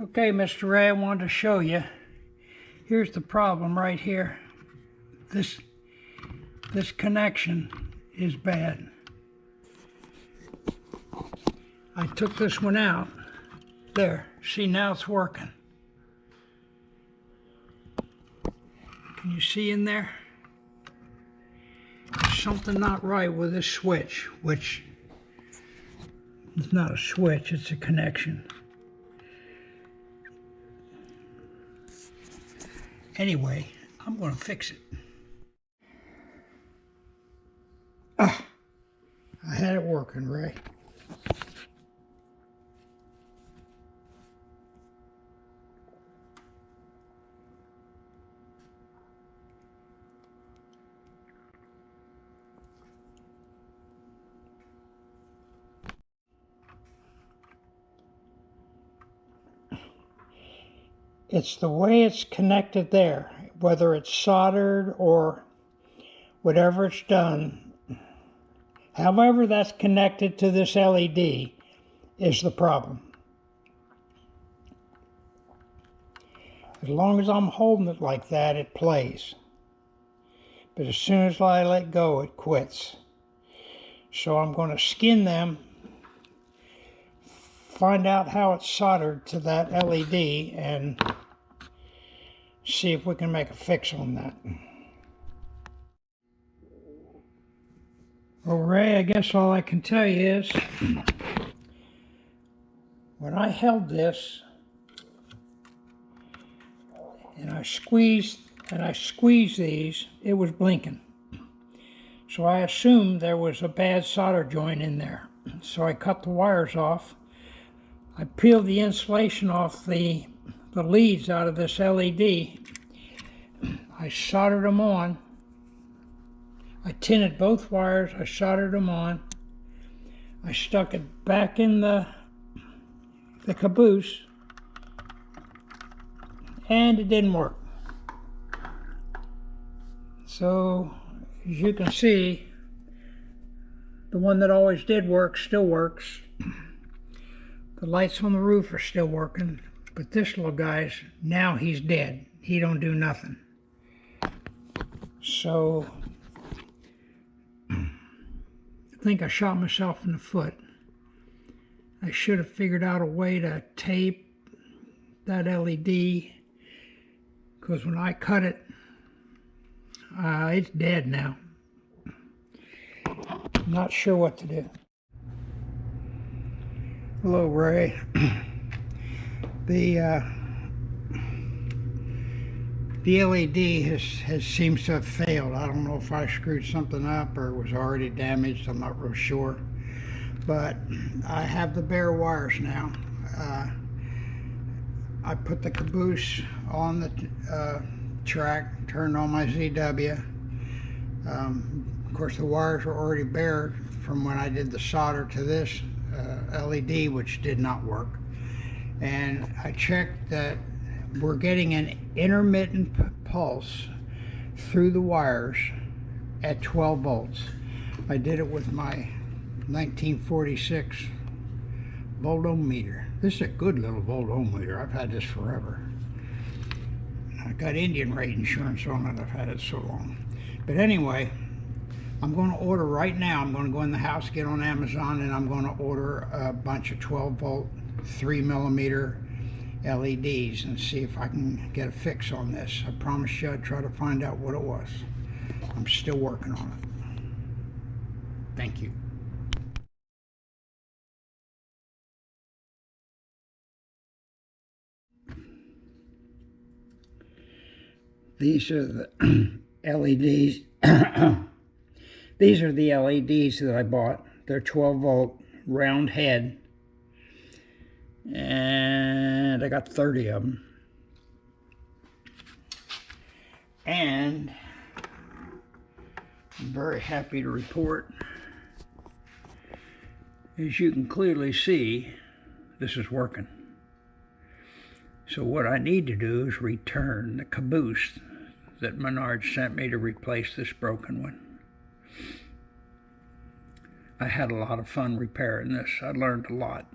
Okay, Mr. Ray, I wanted to show you. Here's the problem right here. This connection is bad. I took this one out. There, see, now it's working. Can you see in there? There's something not right with this switch, which it's not a switch, it's a connection. Anyway, I'm going to fix it. I had it working, Ray. It's the way it's connected there, whether it's soldered or whatever it's done. However that's connected to this LED is the problem. As long as I'm holding it like that, it plays. But as soon as I let go, it quits. So I'm going to skin them, find out how it's soldered to that LED, and see if we can make a fix on that. Well, Ray, I guess all I can tell you is when I held this and I squeezed these, it was blinking. So I assumed there was a bad solder joint in there. So I cut the wires off. I peeled the insulation off the leads out of this LED. I soldered them on. I tinted both wires. I soldered them on. I stuck it back in the caboose, and it didn't work. So, as you can see, the one that always did work still works. The lights on the roof are still working, but this little guy's, now he's dead. He don't do nothing. So, I think I shot myself in the foot. I should have figured out a way to tape that LED, because when I cut it, it's dead now. I'm not sure what to do. Hello, Ray. The LED seems to have failed. I don't know if I screwed something up or it was already damaged. I'm not real sure. But I have the bare wires now. I put the caboose on the track, turned on my ZW. Of course, the wires were already bare from when I did the solder to this LED, which did not work. And I checked that we're getting an intermittent pulse through the wires at 12 volts. I did it with my 1946 voltometer. This is a good little voltometer. I've had this forever. I got Indian rate insurance on it. I've had it so long. But anyway, I'm going to order right now. I'm going to go in the house, get on Amazon, and I'm going to order a bunch of 12 volt 3mm LEDs and see if I can get a fix on this. I promised you I'd try to find out what it was. I'm still working on it. Thank you. These are the LEDs. These are the LEDs that I bought. They're 12 volt round head. And I got 30 of them. And I'm very happy to report, as you can clearly see, this is working. So what I need to do is return the caboose that Menard sent me to replace this broken one. I had a lot of fun repairing this. I learned a lot.